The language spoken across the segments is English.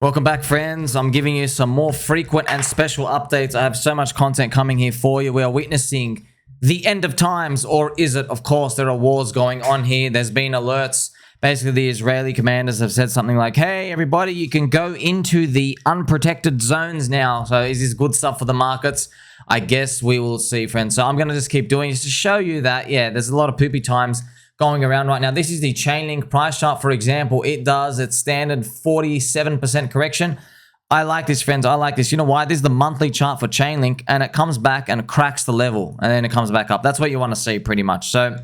Welcome back, friends. I'm giving you some more frequent and special updates. I have so much content coming here for you. We are witnessing the end of times, or is it? Of course, there are wars going on here. There's been alerts. Basically, the Israeli commanders have said something like, hey, everybody, you can go into the unprotected zones now. So is this good stuff for the markets? I guess we will see, friends. So I'm going to just keep doing this to show you that, yeah, there's a lot of poopy times going around right now. This is the Chainlink price chart, for example. It does its standard 47% correction. I like this, friends. I like this. You know why? This is the monthly chart for Chainlink, and it comes back and cracks the level, and then it comes back up. That's what you want to see, pretty much. So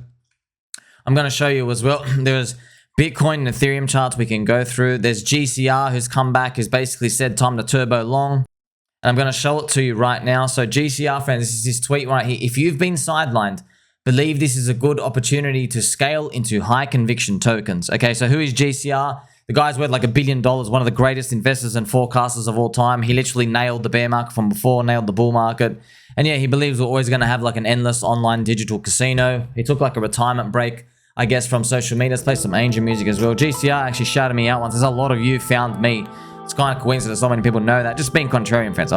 I'm going to show you as well. There's Bitcoin and Ethereum charts we can go through. There's GCR, who's come back, who's basically said time to turbo long. And I'm going to show it to you right now. So GCR, friends, this is his tweet right here. If you've been sidelined, believe this is a good opportunity to scale into high conviction tokens. Okay, so who is GCR? The guy's worth like $1 billion, one of the greatest investors and forecasters of all time. He literally nailed the bear market from before, nailed the bull market. And yeah, he believes we're always going to have like an endless online digital casino. He took like a retirement break, I guess, from social media. Let's play some angel music as well. GCR actually shouted me out once. There's a lot of you found me. It's kind of coincidence. So many people know that. Just being contrarian, friends.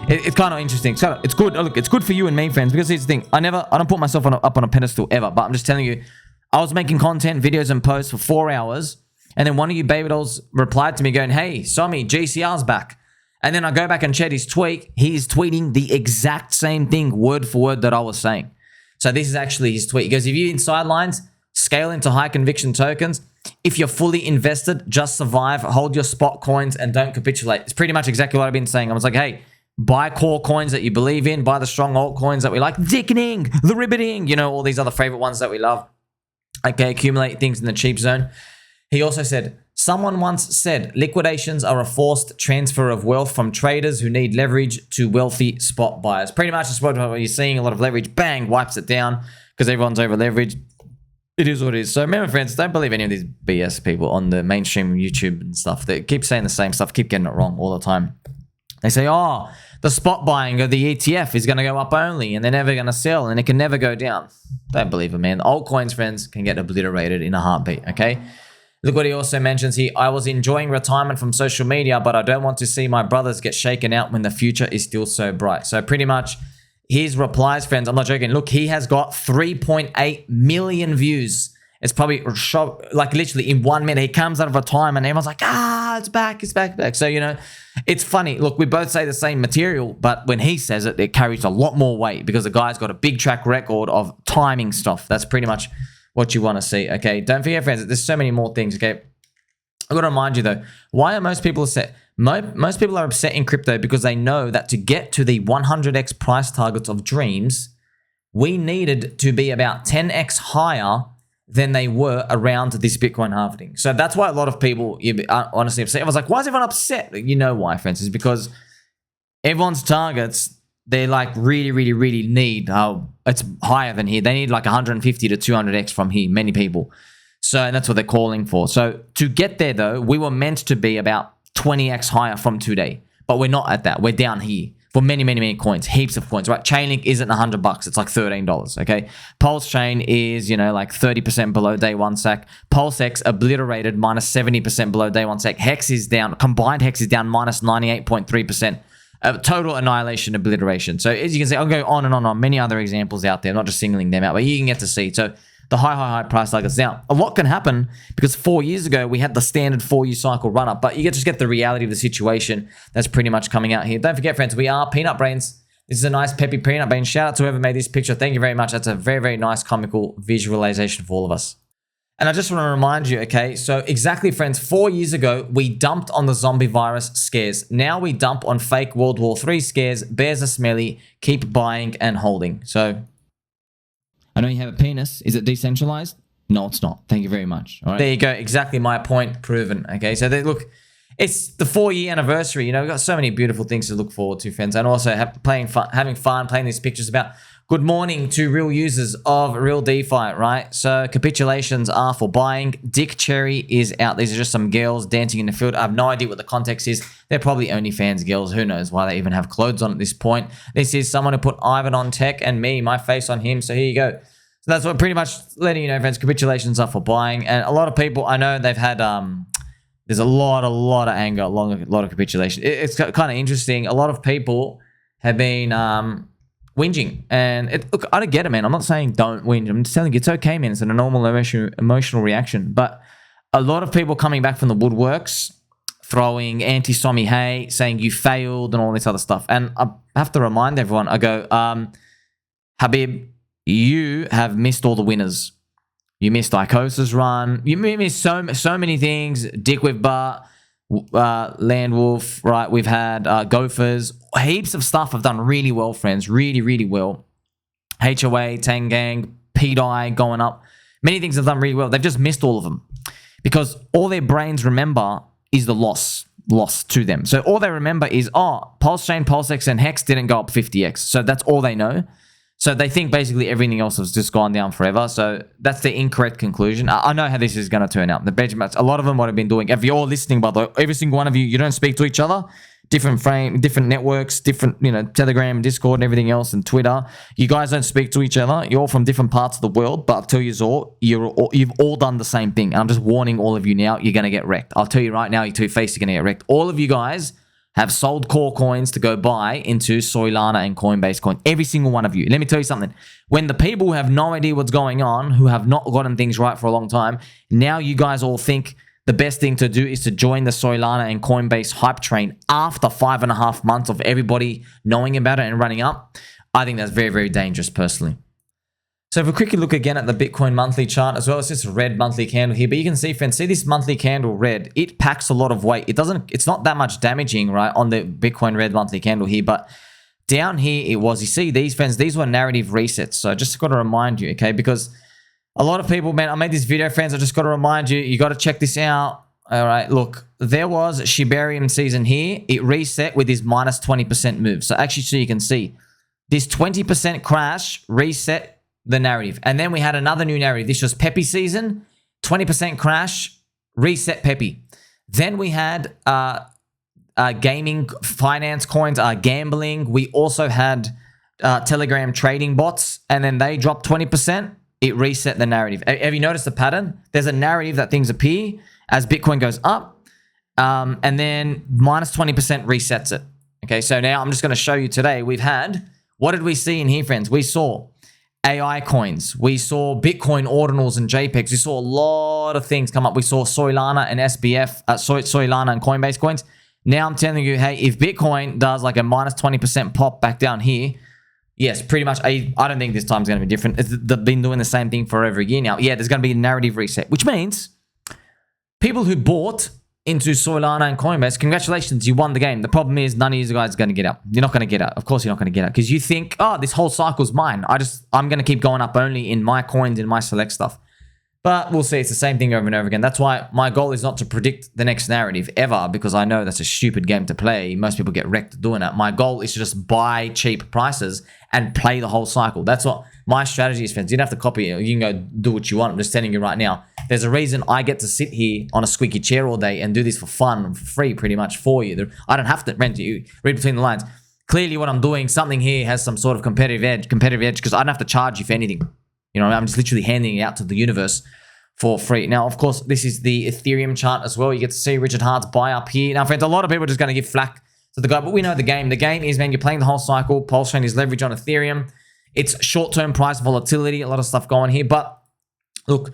It's kind of interesting. So it's good. Look, it's good for you and me, friends, because here's the thing. I don't put myself up on a pedestal ever, but I'm just telling you, I was making content, videos, and posts for 4 hours, and then one of you baby dolls replied to me going, hey, Sommi, GCR's back. And then I go back and check his tweet. He's tweeting the exact same thing, word for word, that I was saying. So this is actually his tweet. He goes, if you're in sidelines, scale into high conviction tokens. If you're fully invested, just survive, hold your spot coins, and don't capitulate. It's pretty much exactly what I've been saying. I was like, hey, buy core coins that you believe in, buy the strong altcoins that we like, Dickening, the Ribbiting, you know, all these other favorite ones that we love. Okay, accumulate things in the cheap zone. He also said, someone once said, liquidations are a forced transfer of wealth from traders who need leverage to wealthy spot buyers. Pretty much that's what you're seeing, a lot of leverage, bang, wipes it down because everyone's over leveraged. It is what it is. So remember, friends, don't believe any of these BS people on the mainstream YouTube and stuff that keep saying the same stuff, keep getting it wrong all the time. They say, oh, the spot buying of the ETF is going to go up only, and they're never going to sell, and it can never go down. Don't believe it, man. Altcoins, friends, can get obliterated in a heartbeat, okay? Look what he also mentions here. I was enjoying retirement from social media, but I don't want to see my brothers get shaken out when the future is still so bright. So pretty much his replies, friends, I'm not joking. Look, he has got 3.8 million views. It's probably like literally in 1 minute. He comes out of retirement and everyone's like, it's back, it's back. So, you know, it's funny. Look, we both say the same material, but when he says it, it carries a lot more weight because the guy's got a big track record of timing stuff. That's pretty much what you want to see, okay? Don't forget, friends, there's so many more things, okay? I've got to remind you, though, why are most people upset? Most people are upset in crypto because they know that to get to the 100x price targets of dreams, we needed to be about 10x higher than they were around this Bitcoin halving. So that's why a lot of people are honestly upset. I was like, why is everyone upset? You know why, friends? It's because everyone's targets, they like really need, it's higher than here. They need like 150 to 200x from here, many people. So and that's what they're calling for. So to get there, though, we were meant to be about 20x higher from today, but we're not at that. We're down here for many coins, heaps of coins, right? Chainlink isn't $100, it's like $13, okay? PulseChain is, you know, like 30% below day one SEC. PulseX obliterated minus 70% below day one SEC. HEX is down, combined HEX is down minus 98.3%. Total annihilation, obliteration. So as you can see, I'll go on and on, many other examples out there, not just singling them out, but you can get to see. So the high price targets. Now, a lot can happen because 4 years ago, we had the standard 4-year cycle run up, but you just get the reality of the situation that's pretty much coming out here. Don't forget, friends, we are Peanut Brains. This is a nice peppy peanut brain. Shout out to whoever made this picture. Thank you very much. That's a very nice comical visualization for all of us. And I just want to remind you, okay, so exactly, friends, 4 years ago, we dumped on the zombie virus scares. Now we dump on fake World War III scares. Bears are smelly. Keep buying and holding. So I know you have a penis. Is it decentralized? No, it's not. Thank you very much. All right. There you go. Exactly my point proven. Okay, so look, it's the 4-year anniversary. You know, we've got so many beautiful things to look forward to, friends, and also having fun playing these pictures about good morning to real users of real DeFi, right? So capitulations are for buying. Dick Cherry is out. These are just some girls dancing in the field. I have no idea what the context is. They're probably OnlyFans girls. Who knows why they even have clothes on at this point. This is someone who put Ivan on tech and me, my face on him. So here you go. So that's what pretty much letting you know, friends, capitulations are for buying. And a lot of people, I know they've had There's a lot of anger, a lot of capitulation. It's kind of interesting. A lot of people have been whinging, and look, I don't get it, man. I'm not saying don't whinge. I'm just telling you it's okay, man. It's a normal emotional reaction. But a lot of people coming back from the woodworks, throwing anti-sommi hate, saying you failed and all this other stuff. And I have to remind everyone. I go, Habib, you have missed all the winners. You missed Icosa's run. You missed so many things. Dick with Bar, Land Wolf, right? We've had Gophers. Heaps of stuff have done really well, friends. Really, really well. HOA, Tangang, pDAI going up. Many things have done really well. They've just missed all of them because all their brains remember is the loss to them. So all they remember is, PulseChain, PulseX, and HEX didn't go up 50x. So that's all they know. So they think basically everything else has just gone down forever. So that's the incorrect conclusion. I know how this is going to turn out. The benchmarks, a lot of them would have been doing. If you're all listening, by the way, every single one of you, you don't speak to each other. Different networks, different, Telegram, Discord, and everything else, and Twitter. You guys don't speak to each other. You're all from different parts of the world. But I'll tell you all, you've all done the same thing. And I'm just warning all of you now, you're going to get wrecked. I'll tell you right now, you're two-faced, you're going to get wrecked. All of you guys have sold core coins to go buy into Solana and Coinbase coin. Every single one of you. Let me tell you something. When the people who have no idea what's going on, who have not gotten things right for a long time, now you guys all think the best thing to do is to join the Solana and Coinbase hype train after 5.5 months of everybody knowing about it and running up. I think that's very, very dangerous personally. So if we quickly look again at the Bitcoin monthly chart as well, it's just a red monthly candle here, but you can see, friends, see this monthly candle red, it packs a lot of weight. It's not that much damaging, right, on the Bitcoin red monthly candle here, but down here it was, you see these, friends, these were narrative resets. So I just got to remind you, okay, because a lot of people, man, I made this video, friends, I just got to remind you, you got to check this out. All right, look, there was Shibarium season here. It reset with this minus 20% move. So actually, so you can see this 20% crash reset the narrative. And then we had another new narrative. This was Pepe season, 20% crash, reset Pepe. Then we had gaming, finance coins, gambling. We also had Telegram trading bots, and then they dropped 20%. It reset the narrative. Have you noticed the pattern? There's a narrative that things appear as Bitcoin goes up, and then minus 20% resets it. Okay, so now I'm just going to show you today. We've had, what did we see in here, friends? We saw AI coins. We saw Bitcoin ordinals and JPEGs. We saw a lot of things come up. We saw Solana and SBF, Solana and Coinbase coins. Now I'm telling you, hey, if Bitcoin does like a minus 20% pop back down here, yes, pretty much. I don't think this time's going to be different. They've been doing the same thing for over a year now. Yeah, there's going to be a narrative reset, which means people who bought into Solana and Coinbase, congratulations, you won the game. The problem is none of you guys are going to get out. You're not going to get out. Of course, you're not going to get out because you think, oh, this whole cycle's mine. I'm going to keep going up only in my coins, in my select stuff. But we'll see. It's the same thing over and over again. That's why my goal is not to predict the next narrative ever, because I know that's a stupid game to play. Most people get wrecked doing that. My goal is to just buy cheap prices and play the whole cycle. That's what my strategy is, friends. You don't have to copy it. You can go do what you want. I'm just telling you right now. There's a reason I get to sit here on a squeaky chair all day and do this for fun, for free, pretty much for you. I don't have to rent you. Read between the lines. Clearly, what I'm doing, something here has some sort of competitive edge, because I don't have to charge you for anything. You know, I'm just literally handing it out to the universe for free. Now, of course, this is the Ethereum chart as well. You get to see Richard Hart's buy up here. Now, friends, a lot of people are just going to give flack to the guy, but we know the game. The game is, man, you're playing the whole cycle. PulseChain is leverage on Ethereum. It's short-term price volatility, a lot of stuff going here. But look,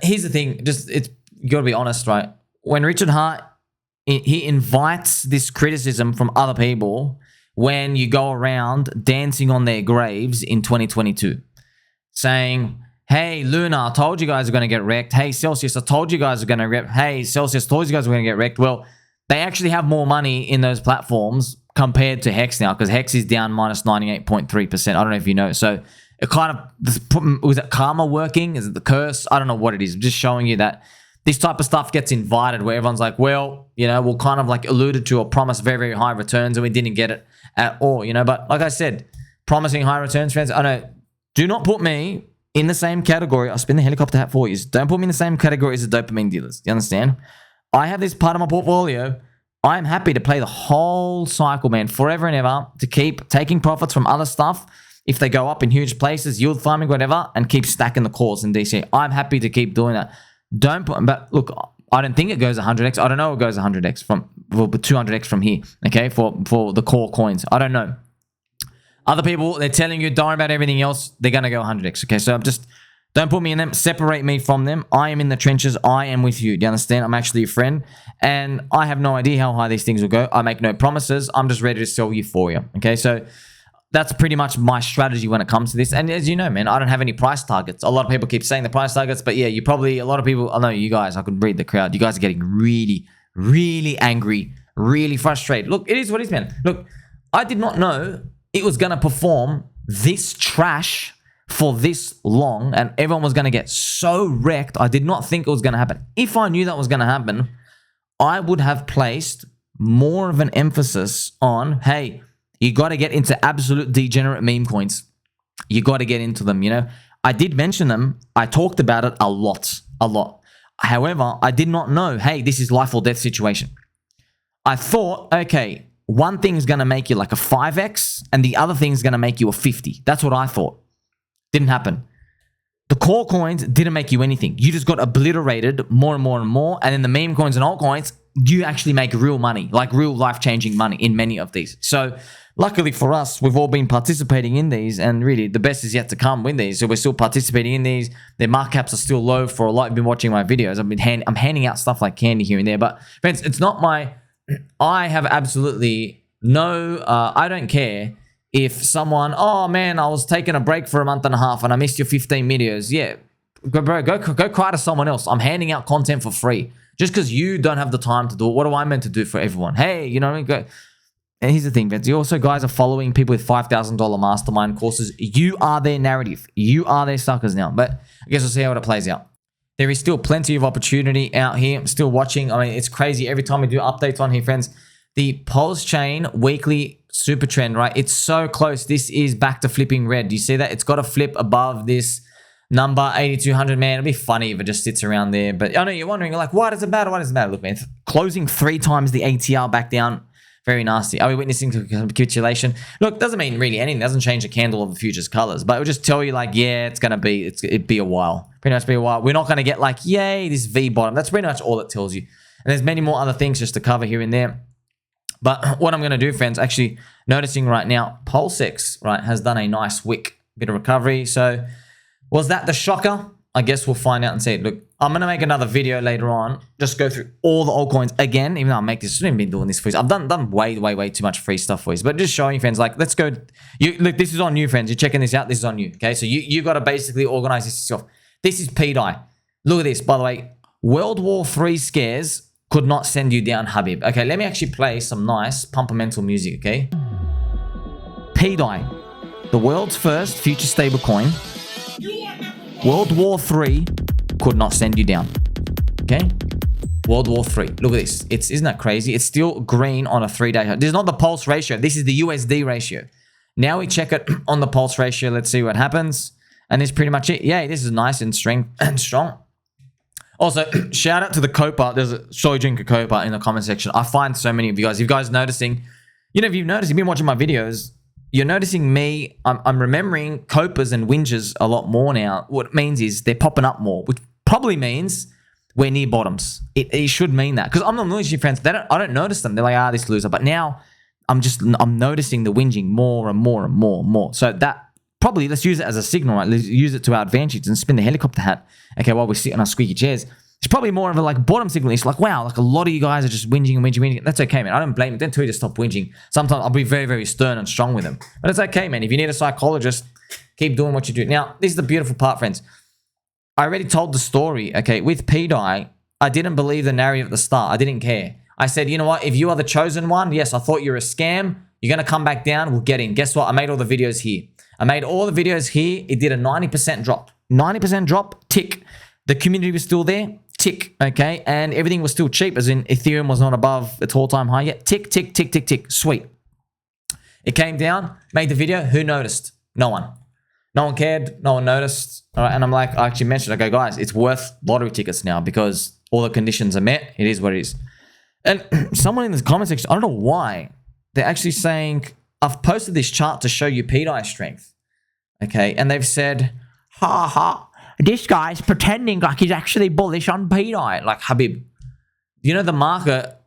here's the thing. You got to be honest, right? When Richard Hart, he invites this criticism from other people when you go around dancing on their graves in 2022, saying, hey, Luna, I told you guys are going to get wrecked. Hey, Celsius, I told you guys are going to get wrecked. Hey, Celsius, I told you guys were going to get wrecked. Well, they actually have more money in those platforms compared to HEX now, because HEX is down minus 98.3%. I don't know if you know. So it kind of, was it karma working? Is it the curse? I don't know what it is. I'm just showing you that this type of stuff gets invited where everyone's like, well, you know, we'll kind of like alluded to or promised very, very high returns and we didn't get it at all, you know. But like I said, promising high returns, friends, I know, do not put me in the same category. I'll spin the helicopter hat for you. Don't put me in the same category as the dopamine dealers. Do you understand? I have this part of my portfolio. I'm happy to play the whole cycle, man, forever and ever, to keep taking profits from other stuff if they go up in huge places, yield farming, whatever, and keep stacking the calls in DC. I'm happy to keep doing that. But look, I don't think it goes 100x. I don't know it goes 100x from, well, 200x from here, okay, for the core coins. I don't know. Other people, they're telling you, don't worry about everything else. They're going to go 100x, okay? So I'm just, don't put me in them. Separate me from them. I am in the trenches. I am with you. Do you understand? I'm actually your friend. And I have no idea how high these things will go. I make no promises. I'm just ready to sell euphoria, okay? So that's pretty much my strategy when it comes to this. And as you know, man, I don't have any price targets. A lot of people keep saying the price targets, but yeah, you probably, a lot of people, I know you guys, I could read the crowd. You guys are getting really, really angry, really frustrated. Look, it is what it is, man. Look, I did not know it was going to perform this trash for this long and everyone was going to get so wrecked. I did not think it was going to happen. If I knew that was going to happen, I would have placed more of an emphasis on, hey, you got to get into absolute degenerate meme coins. You got to get into them, you know. I did mention them. I talked about it a lot. However, I did not know, hey, this is life or death situation. I thought, okay, one thing is going to make you like a 5x and the other thing is going to make you a 50. That's what I thought. Didn't happen. The core coins didn't make you anything. You just got obliterated more and more and more. And then the meme coins and altcoins, you actually make real money, like real life-changing money in many of these. So luckily for us, we've all been participating in these, and really the best is yet to come with these. So we're still participating in these. Their market caps are still low for a lot. You've been watching my videos. I'm handing out stuff like candy here and there. But friends, it's not my... I have absolutely no... I don't care if someone... Oh, man, I was taking a break for a month and a half and I missed your 15 videos. Yeah, bro, go cry to someone else. I'm handing out content for free. Just because you don't have the time to do it, what am I meant to do for everyone? Hey, you know what I mean? Go... And here's the thing, Vince. You also guys are following people with $5,000 mastermind courses. You are their narrative. You are their suckers now. But I guess we'll see how it plays out. There is still plenty of opportunity out here. I'm still watching. I mean, it's crazy. Every time we do updates on here, friends, the PulseChain weekly super trend, right? It's so close. This is back to flipping red. Do you see that? It's got to flip above this number 8,200, man. It'll be funny if it just sits around there. But I know you're wondering, like, why does it matter? Why does it matter? Look, man, closing 3 times the ATR back down. Very nasty. Are we witnessing capitulation? Look, doesn't mean really anything. It doesn't change the candle of the futures colors, but it will just tell you like, yeah, it'd be a while. Pretty much be a while. We're not going to get like, yay, this V bottom. That's pretty much all it tells you. And there's many more other things just to cover here and there. But what I'm going to do, friends, actually noticing right now, PulseX, right, has done a nice wick bit of recovery. So was that the shocker? I guess we'll find out and see. Look, I'm going to make another video later on. Just go through all the altcoins again, even though I make this. I haven't been doing this for you. I've done way too much free stuff for you. But just showing you, friends, like, let's go. Look, this is on you, friends. You're checking this out. This is on you, okay? So you got to basically organize this yourself. This is pDAI. Look at this, by the way. World War III scares could not send you down, Habib. Okay, let me actually play some nice pumpamental music, okay? pDAI, the world's first future stablecoin. World War III could not send you down. Okay? World War III. Look at this. Isn't that crazy? It's still green on a 3-day. This is not the pulse ratio. This is the USD ratio. Now we check it on the pulse ratio. Let's see what happens. And this is pretty much it. Yay, this is nice and strong. Also, shout out to the Copa. There's a soy drinker Copa in the comment section. I find so many of you guys. If you guys noticing, you know, if you've noticed, you've been watching my videos, you're noticing me, I'm remembering Copas and Winges a lot more now. What it means is they're popping up more, which probably means we're near bottoms. It should mean that. Because I'm not noticing friends. I don't notice them. They're like, this loser. But now I'm noticing the whinging more and more and more and more. So that probably, let's use it as a signal, right? Let's use it to our advantage and spin the helicopter hat. Okay, while we sit on our squeaky chairs. It's probably more of a like bottom signal. It's like, wow, like a lot of you guys are just whinging and whinging. That's okay, man. I don't blame you. Don't tell you to stop whinging. Sometimes I'll be very, very stern and strong with them. But it's okay, man. If you need a psychologist, keep doing what you do. Now, this is the beautiful part, friends. I already told the story, okay? With pDAI, I didn't believe the narrative at the start. I didn't care. I said, you know what? If you are the chosen one, yes, I thought you're a scam. You're going to come back down. We'll get in. Guess what? I made all the videos here. I made all the videos here. It did a 90% drop. 90% drop, tick. The community was still there. Tick, okay, and everything was still cheap, as in Ethereum was not above its all-time high yet. Tick, tick, tick, tick, tick. Sweet. It came down, made the video. Who noticed? No one. No one cared. No one noticed. All right, and I'm like, I actually mentioned, okay, guys, it's worth lottery tickets now because all the conditions are met. It is what it is. And someone in the comment section, I don't know why, they're actually saying, I've posted this chart to show you pDAI strength, okay, and they've said, ha ha. This guy's pretending like he's actually bullish on pDAI. Like, Habib, you know, the market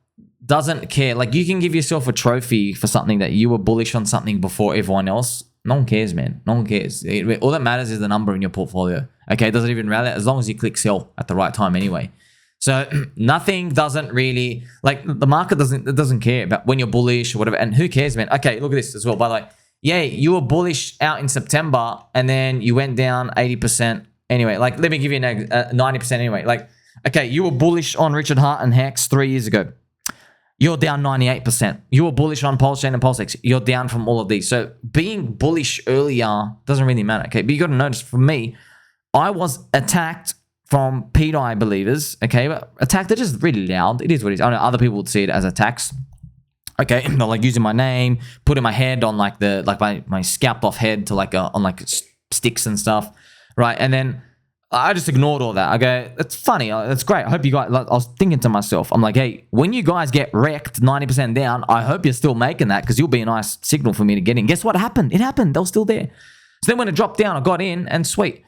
doesn't care. Like, you can give yourself a trophy for something that you were bullish on something before everyone else. No one cares, man. No one cares. All that matters is the number in your portfolio. Okay, it doesn't even matter as long as you click sell at the right time anyway. So nothing doesn't really, like, the market doesn't care about when you're bullish or whatever. And who cares, man? Okay, look at this as well. By the way, yeah, you were bullish out in September and then you went down 80%. Anyway, like, let me give you 90% anyway. Like, okay, you were bullish on Richard Hart and Hex 3 years ago. You're down 98%. You were bullish on PulseChain and PulseX. You're down from all of these. So being bullish earlier doesn't really matter, okay? But you got to notice, for me, I was attacked from pDAI believers, okay? But attacks are just really loud. It is what it is. I know other people would see it as attacks. Okay, not like using my name, putting my head on like my scalped off head to like on like sticks and stuff, right? And then I just ignored all that. I go, it's funny. It's great. I hope you guys, like, I was thinking to myself, I'm like, hey, when you guys get wrecked 90% down, I hope you're still making that because you'll be a nice signal for me to get in. Guess what happened? It happened. They were still there. So then when it dropped down, I got in and sweet.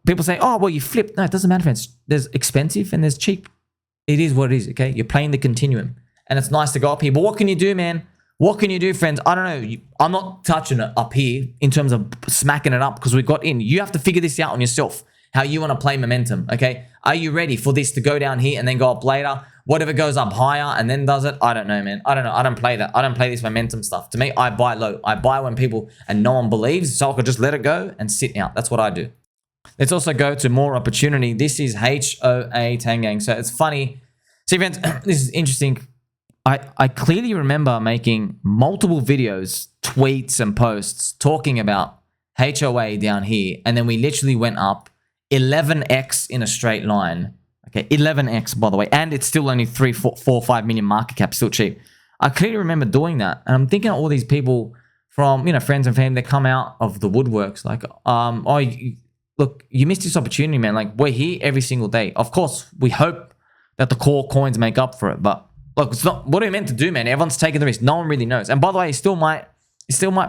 People say, oh, well, you flipped. No, it doesn't matter, friends. There's expensive and there's cheap. It is what it is, okay? You're playing the continuum. And it's nice to go up here. But what can you do, man? What can you do, friends? I don't know. I'm not touching it up here in terms of smacking it up because we got in. You have to figure this out on yourself, how you want to play momentum, okay? Are you ready for this to go down here and then go up later? What if it goes up higher and then does it? I don't know, man. I don't know. I don't play that. I don't play this momentum stuff. To me, I buy low. I buy when people and no one believes, so I could just let it go and sit out. That's what I do. Let's also go to more opportunity. This is HOA Tangang. So it's funny. See, friends, this is interesting. I clearly remember making multiple videos, tweets, and posts talking about HOA down here. And then we literally went up 11x in a straight line. Okay, 11x, by the way. And it's still only 3, 4, 5 million market cap, still cheap. I clearly remember doing that. And I'm thinking of all these people from, you know, friends and family that come out of the woodworks. Like, look, you missed this opportunity, man. Like, we're here every single day. Of course, we hope that the core coins make up for it. But look, it's not what are you meant to do, man? Everyone's taking the risk. No one really knows. And by the way, it still might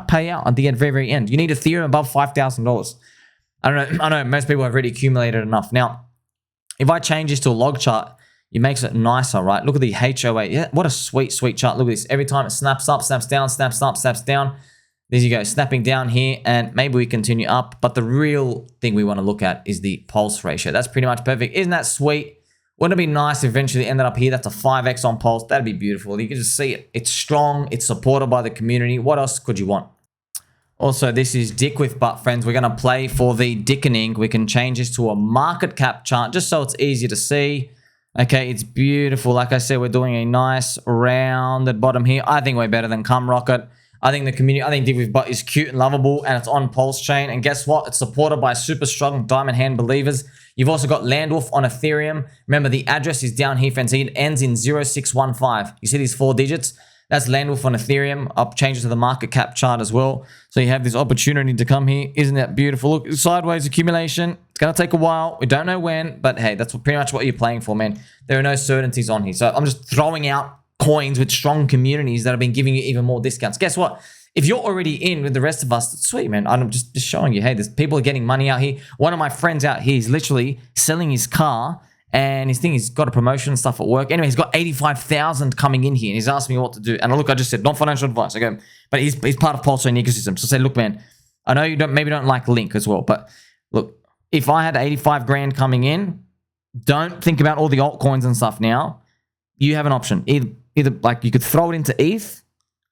pay out at the very, very end. You need Ethereum above $5,000. I don't know. I know most people have already accumulated enough. Now, if I change this to a log chart, it makes it nicer, right? Look at the HOA. Yeah, what a sweet, sweet chart. Look at this. Every time it snaps up, snaps down, snaps up, snaps down. There you go, snapping down here, and maybe we continue up. But the real thing we want to look at is the pulse ratio. That's pretty much perfect. Isn't that sweet? Wouldn't it be nice if eventually ended up here? That's a 5x on pulse. That'd be beautiful. You can just see it. It's strong. It's supported by the community. What else could you want? Also, this is Dick with Butt, friends. We're going to play for the dickening. We can change this to a market cap chart just so it's easier to see. Okay, it's beautiful. Like I said, we're doing a nice rounded bottom here. I think we're better than Cum Rocket. I think the community, I think Dick with Butt is cute and lovable, and it's on PulseChain. And guess what? It's supported by super strong diamond hand believers. You've also got Landwolf on Ethereum. Remember, the address is down here, friends. It ends in 0615. You see these 4 digits? That's Landwolf on Ethereum. I'll change it to the market cap chart as well. So you have this opportunity to come here. Isn't that beautiful? Look, sideways accumulation. It's going to take a while. We don't know when, but hey, that's pretty much what you're playing for, man. There are no certainties on here. So I'm just throwing out coins with strong communities that have been giving you even more discounts. Guess what? If you're already in with the rest of us, that's sweet, man. I'm just showing you, hey, there's people are getting money out here. One of my friends out here is literally selling his car, and his thing, he's got a promotion and stuff at work. Anyway, he's got 85,000 coming in here, and he's asking me what to do. And look, I just said, not financial advice. I go, but he's part of PulseChain ecosystem. So I say, look, man, I know you maybe don't like Link as well, but look, if I had 85 grand coming in, don't think about all the altcoins and stuff now. You have an option. Either like you could throw it into ETH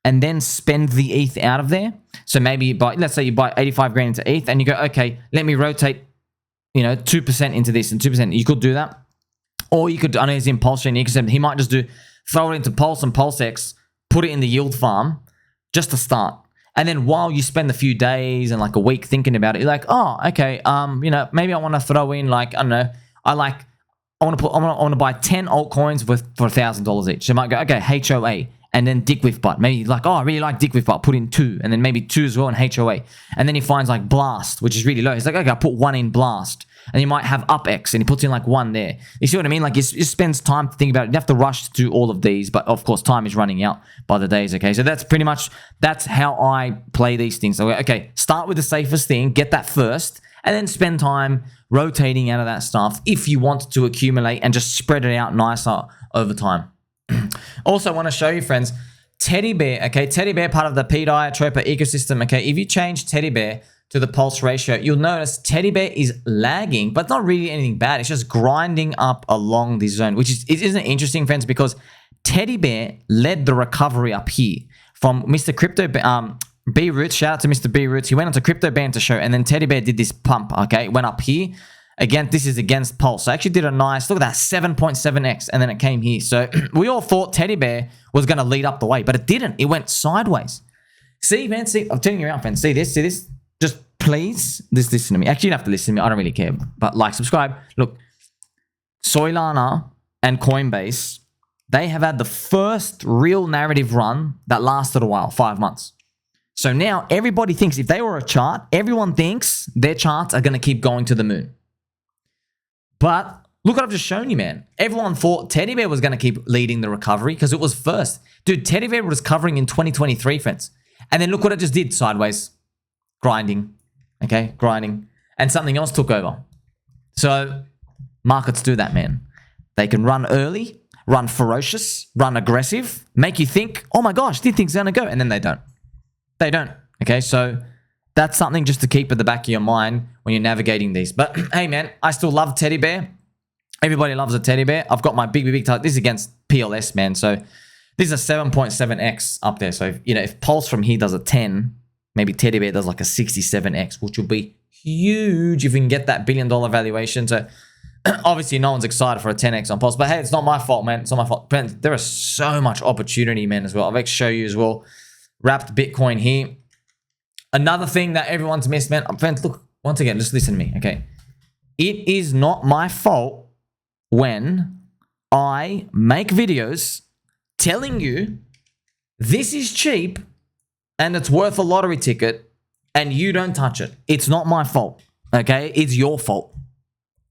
and then spend the ETH out of there. So maybe you buy, let's say you buy 85 grand into ETH and you go, okay, let me rotate, 2% into this and 2%. You could do that. Or you could, I know he's in PulseChain ecosystem, he might just throw it into Pulse and PulseX, put it in the yield farm just to start. And then while you spend a few days and like a week thinking about it, you're like, oh, okay, maybe I want to throw in like, I don't know, I want to buy 10 altcoins for $1,000 each. So you might go, okay, HOA, and then Dick with Butt. Maybe like, oh, I really like Dick with Butt, put in 2, and then maybe 2 as well in HOA. And then he finds like Blast, which is really low. He's like, okay, I'll put 1 in Blast. And he might have UpX, and he puts in like 1 there. You see what I mean? Like, he spends time to think about it. You have to rush to do all of these, but of course, time is running out by the days, okay? So that's pretty much, that's how I play these things. So, okay, start with the safest thing, get that first, and then spend time rotating out of that stuff if you want to accumulate and just spread it out nicer over time. Also, I want to show you, friends, Teddy Bear, okay? Teddy Bear, part of the pDAI Tropa ecosystem, okay? If you change Teddy Bear to the pulse ratio, you'll notice Teddy Bear is lagging, but not really anything bad. It's just grinding up along this zone, which isn't interesting, friends, because Teddy Bear led the recovery up here from Mr. Crypto B Roots. Shout out to Mr. B Roots. He went onto Crypto Banter Show, and then Teddy Bear did this pump, okay? Went up here. Again, this is against Pulse. So I actually did a nice, look at that, 7.7x, and then it came here. So we all thought Teddy Bear was going to lead up the way, but it didn't. It went sideways. See, man, see, I'm turning you around, friends. See this, see this? Just please, listen to me. Actually, you don't have to listen to me. I don't really care, but like, subscribe. Look, Solana and Coinbase, they have had the first real narrative run that lasted a while, 5 months. So now everybody thinks if they were a chart, everyone thinks their charts are going to keep going to the moon. But look what I've just shown you, man. Everyone thought Teddy Bear was going to keep leading the recovery because it was first. Dude, Teddy Bear was covering in 2023, friends. And then look what it just did, sideways. Grinding, okay? Grinding. And something else took over. So markets do that, man. They can run early, run ferocious, run aggressive, make you think, oh my gosh, this thing's going to go. And then they don't. They don't, okay? So that's something just to keep at the back of your mind when you're navigating these. But hey, man, I still love Teddy Bear. Everybody loves a Teddy Bear. I've got my big target. This is against PLS, man. So this is a 7.7x up there. So, if Pulse from here does a 10, maybe Teddy Bear does like a 67x, which will be huge if we can get that $1 billion valuation. So obviously no one's excited for a 10x on Pulse. But hey, it's not my fault, man. It's not my fault. But there is so much opportunity, man, as well. I'll show you as well. Wrapped Bitcoin here. Another thing that everyone's missed, man. Friends, look, once again, just listen to me, okay? It is not my fault when I make videos telling you this is cheap and it's worth a lottery ticket and you don't touch it. It's not my fault, okay? It's your fault.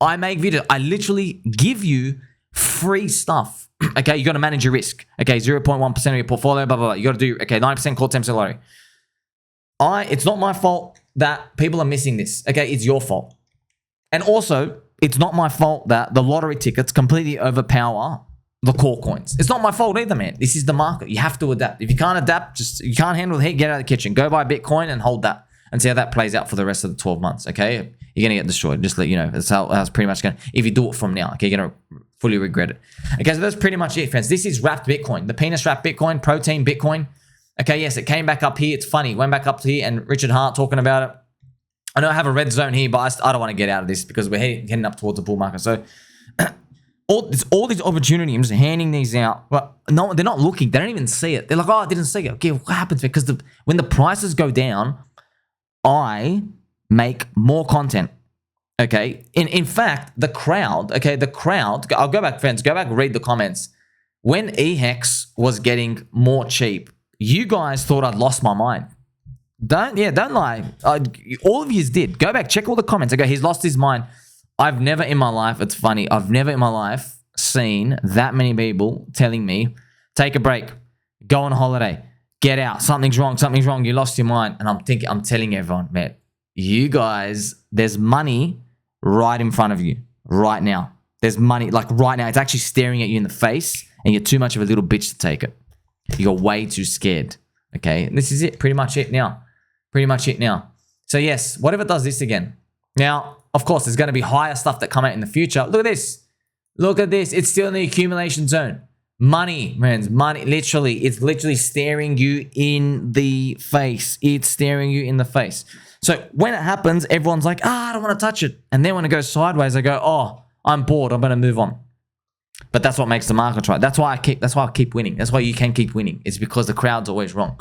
I make videos. I literally give you free stuff, okay? You got to manage your risk, okay? 0.1% of your portfolio, blah, blah, blah. You got to do, okay, 90% call, 10% lottery. It's not my fault that people are missing this, okay? It's your fault. And also, it's not my fault that the lottery tickets completely overpower the core coins. It's not my fault either, man. This is the market. You have to adapt. If you can't adapt, you can't handle the heat, get out of the kitchen. Go buy Bitcoin and hold that and see how that plays out for the rest of the 12 months, okay? You're going to get destroyed. Just let you know. That's how it's pretty much going to, if you do it from now, okay? You're going to fully regret it. Okay, so that's pretty much it, friends. This is wrapped Bitcoin. The penis wrapped Bitcoin, protein Bitcoin. Okay, yes, it came back up here. It's funny. Went back up here and Richard Hart talking about it. I know I have a red zone here, but I don't want to get out of this because we're heading up towards the bull market. So all these opportunities, I'm just handing these out. But no, they're not looking. They don't even see it. They're like, oh, I didn't see it. Okay, what happens? Because when the prices go down, I make more content. Okay. In fact, the crowd, I'll go back, friends, read the comments. When eHEX was getting more cheap, you guys thought I'd lost my mind. Don't lie. All of you did. Go back, check all the comments. I go, he's lost his mind. I've never in my life, it's funny, I've never in my life seen that many people telling me, take a break, go on holiday, get out, something's wrong, you lost your mind. And I'm telling everyone, man, you guys, there's money right in front of you right now. There's money, like right now, it's actually staring at you in the face and you're too much of a little bitch to take it. You're way too scared. Okay, and this is it, pretty much it now. So yes, what if it does this again? Now, of course, there's going to be higher stuff that come out in the future. Look at this. It's still in the accumulation zone. Money, friends, money, it's literally staring you in the face. It's staring you in the face. So when it happens, everyone's like, I don't want to touch it. And then when it goes sideways, I go, oh, I'm bored. I'm going to move on. But that's what makes the market right. That's why I keep winning. That's why you can keep winning. It's because the crowd's always wrong.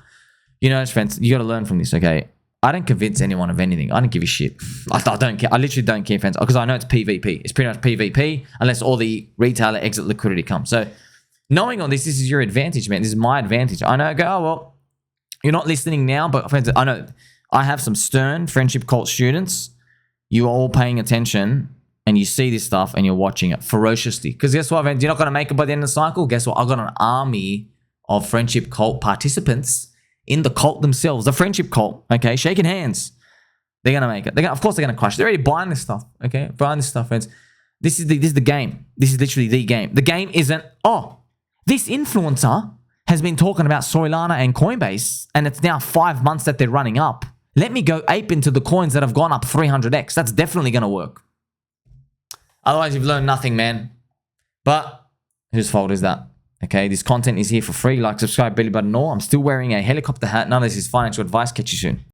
You know, friends, you got to learn from this, okay? I don't convince anyone of anything. I don't give a shit. I don't care. I literally don't care, friends, because I know it's PvP. It's pretty much PvP unless all the retailer exit liquidity comes. So knowing all this is your advantage, man. This is my advantage. I know, oh, well, you're not listening now, but friends, I know I have some stern friendship cult students. You are all paying attention and you see this stuff and you're watching it ferociously. Because guess what, friends? You're not going to make it by the end of the cycle. Guess what? I've got an army of friendship cult participants in the cult themselves, the friendship cult, okay, shaking hands. They're gonna make it. Of course, they're gonna crush. They're already buying this stuff. Okay, buying this stuff, friends. This is the game. This is literally the game. The game isn't, oh, this influencer has been talking about Solana and Coinbase, and it's now 5 months that they're running up. Let me go ape into the coins that have gone up 300x. That's definitely gonna work. Otherwise, you've learned nothing, man. But whose fault is that? Okay, this content is here for free. Like, subscribe, belly button, all. I'm still wearing a helicopter hat. None of this is financial advice. Catch you soon.